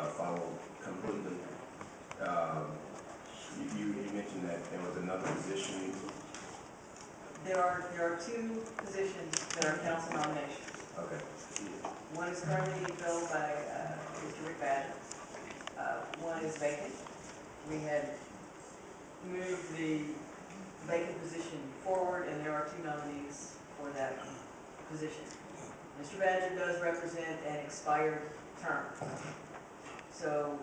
follow completely. You mentioned that there was another position. There are two positions that are council nominations. Okay. One is currently filled by Mr. Rick Badger. One is vacant. We had moved the vacant position forward, and there are two nominees for that position. Mr. Badger does represent an expired term. So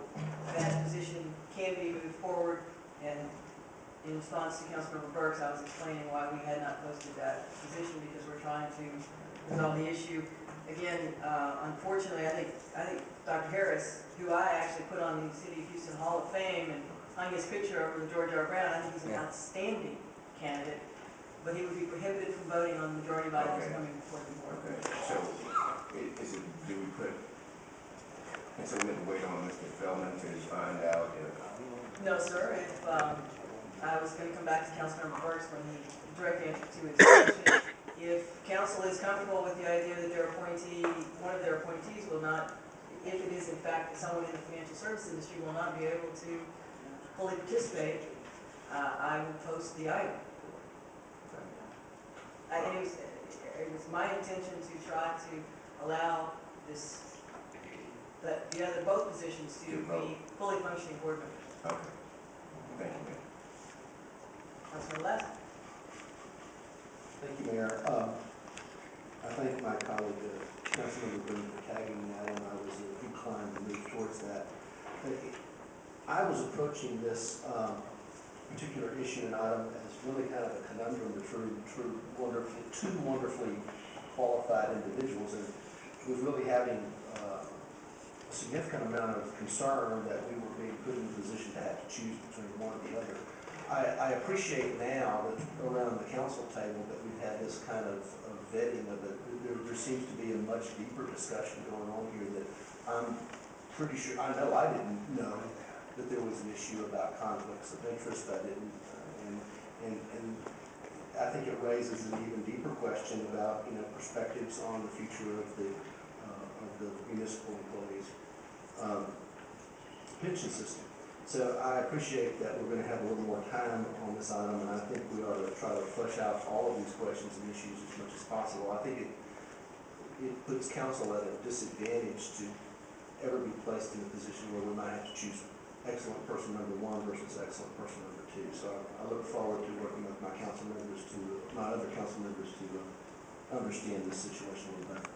that position can be moved forward, and in response to Councilmember Burks, I was explaining why we had not posted that position, because we're trying to resolve the issue. Again, unfortunately, I think Dr. Harris, who I actually put on the City of Houston Hall of Fame and hung his picture over the George R. Brown, I think he's an outstanding candidate, but he would be prohibited from voting on the majority of items coming before the board. Okay, so do we put, and so we have to wait on Mr. Feldman to find out if... No, sir. If I was going to come back to Councilmember Burks when he directly answered to his question. If council is comfortable with the idea that their appointee, one of their appointees will not, if it is in fact someone in the financial service industry, will not be able to fully participate, I will post the item. And it was my intention to try to allow this, both positions to be fully functioning board members. Okay. Thank you, Mayor. Councilor Lassiter. Thank you, Mayor. I thank my colleague, Councilmember Green, for tagging that, and I was inclined to move towards that. I was approaching this particular issue and item as really kind of a conundrum to two wonderfully qualified individuals, and was really having a significant amount of concern that we were being put in a position to have to choose between one or the other. I appreciate now that around the council table that we've had this kind of vetting of it. There seems to be a much deeper discussion going on here that I'm pretty sure, I know I didn't know that there was an issue about conflicts of interest. I didn't, and I think it raises an even deeper question about, perspectives on the future of the municipal employees' pension system. So I appreciate that we're going to have a little more time on this item, and I think we ought to try to flesh out all of these questions and issues as much as possible. I think it puts council at a disadvantage to ever be placed in a position where we might have to choose excellent person number one versus excellent person number two. So I look forward to working with my other council members to understand this situation a little better.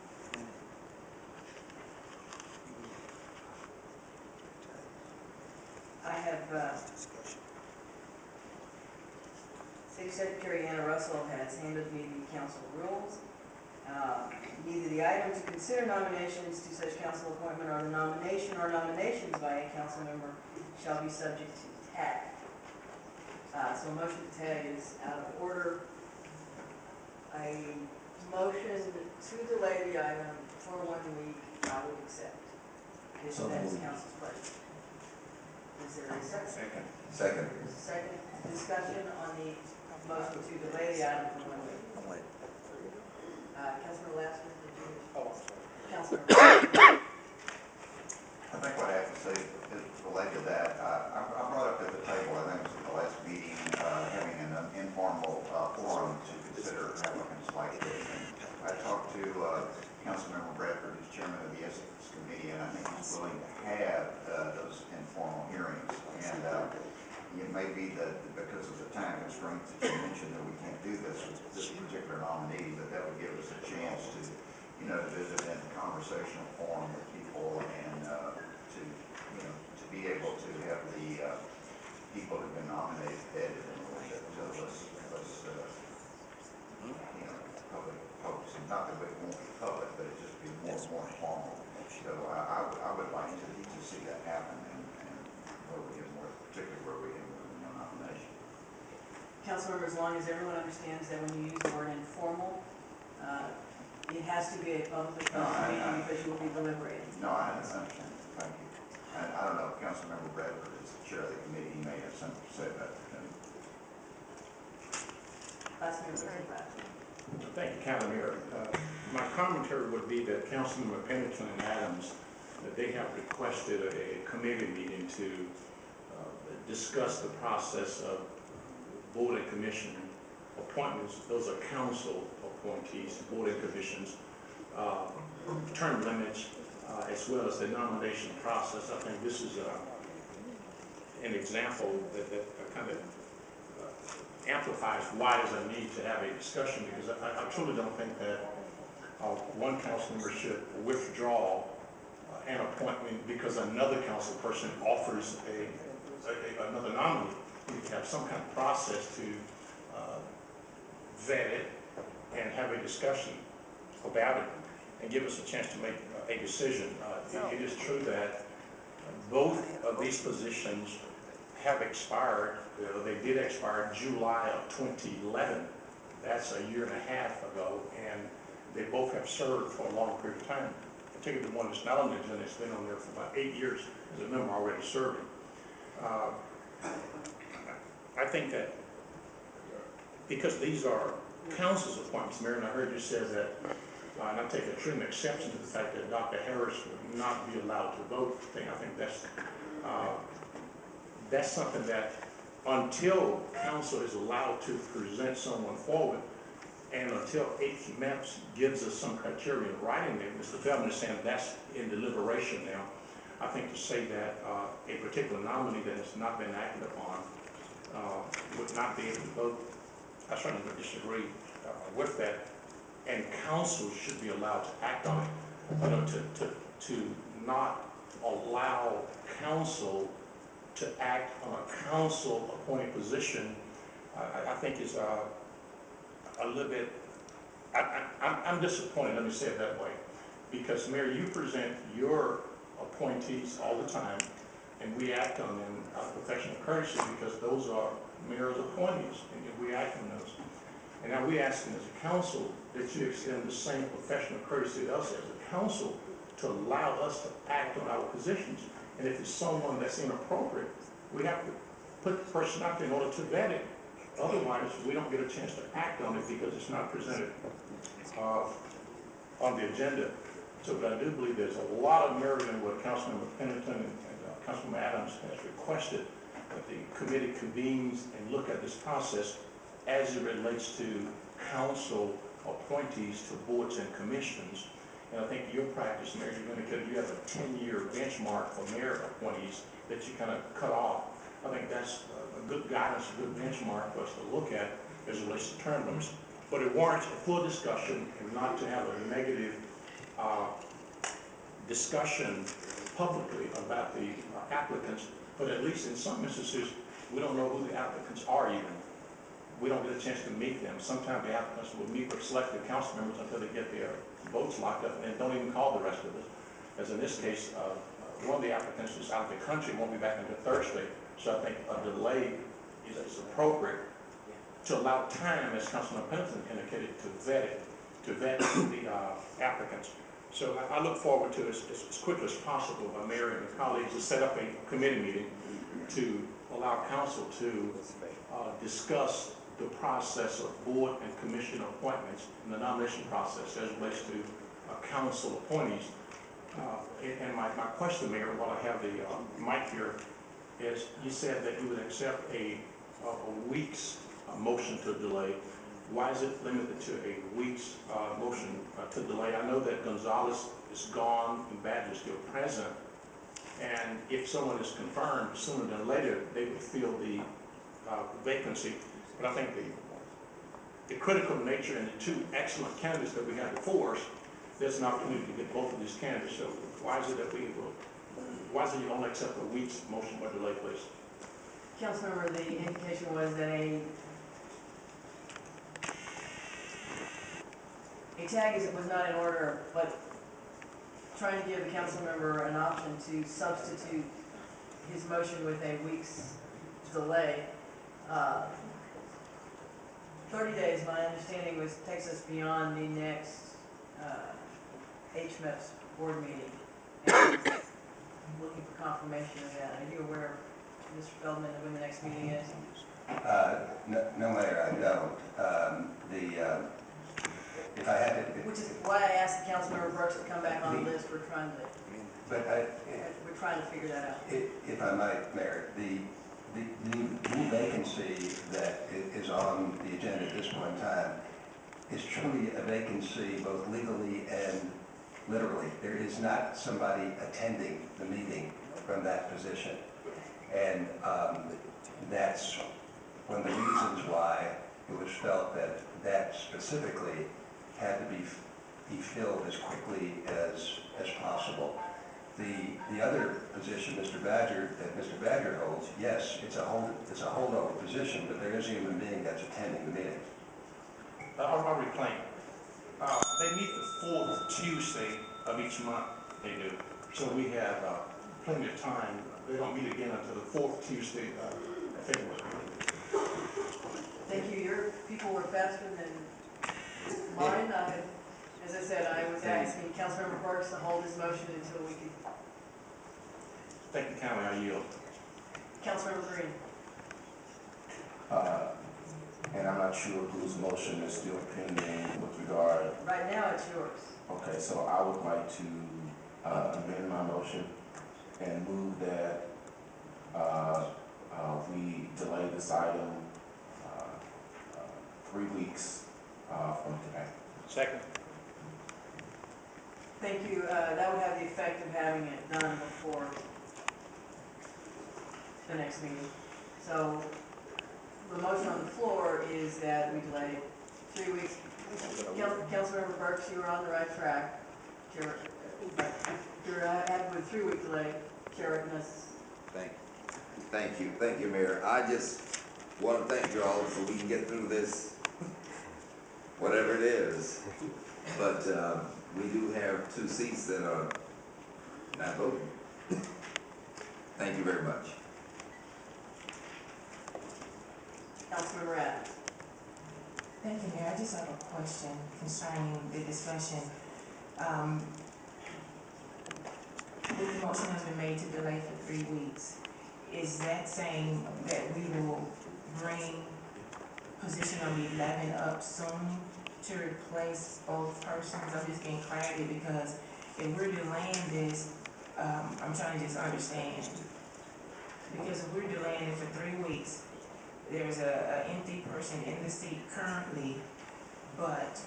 I have City Secretary Anna Russell has handed me the council rules. Neither the item to consider nominations to such council appointment or the nomination or nominations by a council member shall be subject to tag. So a motion to tag is out of order. A motion to delay the item for 1 week, I would accept. If that's council's pleasure. Is there a second? Second. Second discussion on the motion to delay the item for 1 week. Councilor Lassiter, did you? Oh, I'm sorry. Councilor. I think what I have to say is related to that. I brought up at the table, I think it was at the last meeting, having an informal forum to consider applicants like this. And I talked to Councilmember Bradford, who's chairman of the Ethics Committee, and I think he's willing to have those informal hearings. And it may be that because of the time constraints that you mentioned that we can't do this with this particular nominee, but that would give us a chance to, visit in a conversational forum with people and to be able to have the people who've been nominated vetted in a little bit. So let's public, not that it won't be public, but it just be more formal. So I would like to see that happen, and where we get more, particularly where we get more nomination. Councilmember, as long as everyone understands that when you use the word informal, it has to be a publicly posted meeting because you will be deliberating. No, I understand. Thank you. And I don't know if Councilmember Bradford is the chair of the committee. He may have something to say about it. Thank you, Mayor. My commentary would be that Councilmember Pennington and Adams that they have requested a committee meeting to discuss the process of board and commission appointments. Those are council appointees, board and commissions, term limits, as well as the nomination process. I think this is an example that kind of amplifies why there's a need to have a discussion, because I truly don't think that one council member should withdraw an appointment because another council person offers another nominee. You need to have some kind of process to vet it and have a discussion about it and give us a chance to make a decision. It is true that both of these positions have expired. They did expire July of 2011. That's a year and a half ago, and they both have served for a long period of time. Particularly the one that's not on the agenda, it's been on there for about 8 years as a member already serving. I think that because these are council's appointments, Mayor, and I heard you say that, and I take extreme exception to the fact that Dr. Harris would not be allowed to vote. I think that's something that until council is allowed to present someone forward, and until HMEPS gives us some criteria in writing there, Mr. Feldman is saying that's in deliberation now. I think to say that a particular nominee that has not been acted upon would not be able to vote, I certainly would disagree with that. And council should be allowed to act on it. You know, to not allow council to act on a council appointed position, I think is a little bit, I'm disappointed, let me say it that way. Because Mayor, you present your appointees all the time, and we act on them out of professional courtesy because those are mayor's appointees, and we act on those. And now we ask them as a council that you extend the same professional courtesy to us as a council to allow us to act on our positions. And if it's someone that's inappropriate, we have to put the person out there in order to vet it. Otherwise, we don't get a chance to act on it because it's not presented on the agenda. So, but I do believe there's a lot of merit in what Councilmember Pennington and Councilmember Adams has requested, that the committee convenes and look at this process as it relates to council appointees to boards and commissions. And I think your practice, Mayor, you've indicated you have a 10-year benchmark for mayor appointees that you kind of cut off. I think that's a good guidance, a good benchmark for us to look at as it relates to term limits. But it warrants a full discussion and not to have a negative discussion publicly about the applicants. But at least in some instances, we don't know who the applicants are even. We don't get a chance to meet them. Sometimes the applicants will meet with selected council members until they get their votes locked up and don't even call the rest of us. As in this case, one of the applicants is out of the country, won't be back until Thursday. So I think a delay is appropriate to allow time, as Councilman Pennington indicated, to vet the applicants. So I look forward to as quickly as possible, Mayor and colleagues, to set up a committee meeting to allow council to discuss the process of board and commission appointments and the nomination process as it relates to council appointees. And my question, Mayor, while I have the mic here, is you said that you would accept a week's motion to delay. Why is it limited to a week's motion to delay? I know that Gonzalez is gone and Badger is still present. And if someone is confirmed sooner than later, they would fill the vacancy. But I think the critical nature and the two excellent candidates that we have before us, there's an opportunity to get both of these candidates. So why is it that why is it you only accept a week's motion by delay, please? Councilmember, the indication was that a tag was not in order, but trying to give the council member an option to substitute his motion with a week's delay. 30 days, my understanding was, takes us beyond the next HMEPS board meeting. And looking for confirmation of that. Are you aware, Mr. Feldman, of when the next meeting is? No, Mayor, I don't. If I had to, Which is why I asked Councilmember Brooks to come back on the list. We're trying to But We're trying to figure that out. if I might, Mayor, the new vacancy that is on the agenda at this point in time is truly a vacancy both legally and literally. There is not somebody attending the meeting from that position. And that's one of the reasons why it was felt that that specifically had to be filled as quickly as possible. The other position, Mr. Badger holds, yes, it's a holdover position, but there is a human being that's attending the meeting. I'll reclaim. They meet the fourth Tuesday of each month, they do. So we have plenty of time. They don't meet again until the fourth Tuesday of February. Thank you. Your people were faster than mine. As I said, I was asking Councilmember Burks to hold his motion until we could. Thank you kindly, I yield. Councilmember Green. And I'm not sure whose motion is still pending with regard. Right now, it's yours. Okay, so I would like to amend my motion and move that we delay this item 3 weeks from today. Second. Thank you. That would have the effect of having it done before the next meeting. So the motion on the floor is that we delay 3 weeks. Councilmember Burks, you were on the right track. You're happy with 3 week delay. Chair recognizes. Thank you, Mayor. I just want to thank you all so we can get through this, whatever it is. But we do have 2 seats that are not voting. Thank you very much. Councilmember Adams. Thank you, Mayor. I just have a question concerning the discussion. If the motion has been made to delay for 3 weeks, is that saying that we will bring position number 11 up soon to replace both persons? I'm just getting clarity because if we're delaying this, I'm trying to just understand. Because if we're delaying it for 3 weeks, there's an empty person in the seat currently, but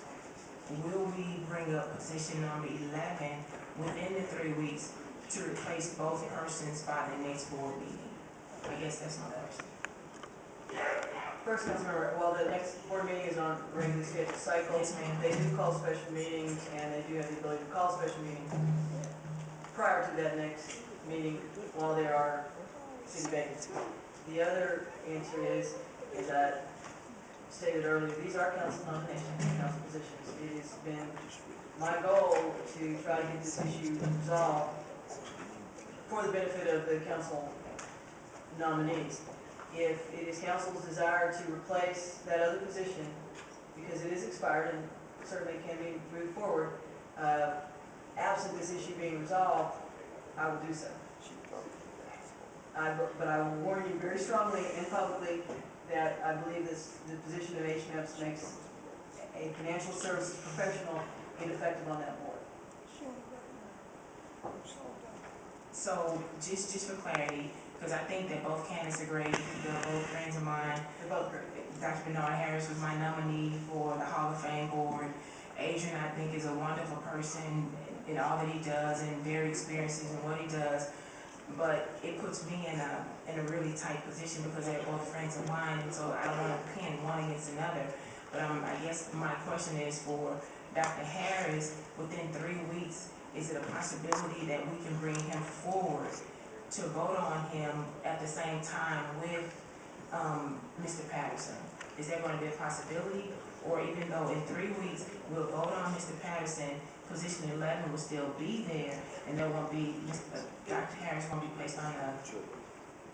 will we bring up position number 11 within the 3 weeks to replace both persons by the next board meeting? I guess that's my question. First, Councilmember, well, the next board meeting is on regularly scheduled cycle. Yes, ma'am. They do call special meetings, and they do have the ability to call special meetings prior to that next meeting while there are city vacancies. The other answer is that stated earlier, these are council nominations, council positions. It has been my goal to try to get this issue resolved for the benefit of the council nominees. If it is council's desire to replace that other position, because it is expired and certainly can be moved forward, absent this issue being resolved, I will do so. But I will warn you very strongly and publicly that I believe the position of HMEPS makes a financial services professional ineffective on that board. So just for clarity, because I think that both candidates are great, they're both friends of mine. They're both great. Dr. Bernard Harris was my nominee for the Hall of Fame board. Adrian, I think, is a wonderful person in all that he does and very experienced in what he does. But it puts me in a really tight position because they're both friends of mine, and so I don't want to pin one against another. But I guess my question is for Dr. Harris, within 3 weeks, is it a possibility that we can bring him forward to vote on him at the same time with Mr. Patterson? Is there going to be a possibility? Or even though in 3 weeks we'll vote on Mr. Patterson, position 11 will still be there, and there won't be, Dr. Harris won't be placed on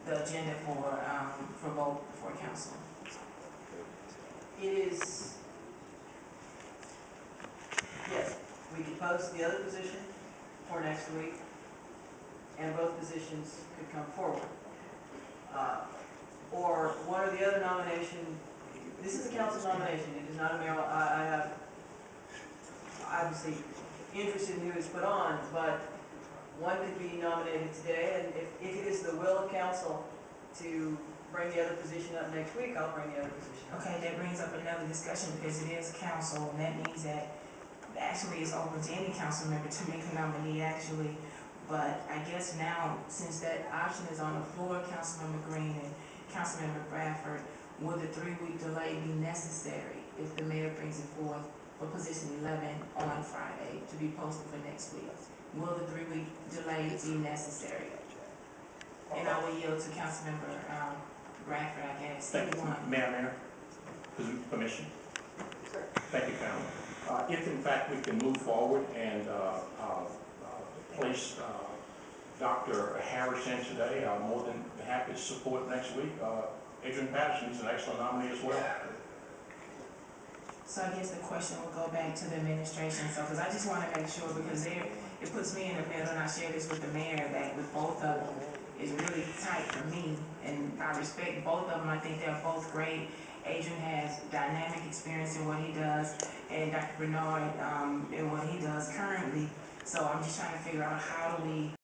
the agenda for vote before council? It is, yes, we could post the other position for next week, and both positions could come forward. Or one or the other nomination, this is a council nomination, it is not a mayoral. I have obviously interest in who is put on, but one could be nominated today, and if it is the will of council to bring the other position up next week, I'll bring the other position up. Okay, that brings up another discussion because it is council, and that means that actually it's open to any council member to make a nominee actually. But I guess now, since that option is on the floor, Councilmember Green and Councilmember Bradford, will the 3-week delay be necessary if the mayor brings it forth for position 11 on Friday to be posted for next week? Will the 3-week delay be necessary? And I will yield to Councilmember Bradford, I guess. Thank you, Mayor, permission. Thank you, Council. If in fact we can move forward and place Dr. Harris in today, I'm more than happy to support next week. Adrian Patterson is an excellent nominee as well. So I guess the question will go back to the administration, so, because I just want to make sure, because it puts me in the middle, and I share this with the mayor, that with both of them, it's really tight for me, and I respect both of them. I think they're both great. Adrian has dynamic experience in what he does, and Dr. Bernard in what he does currently. So I'm just trying to figure out how do we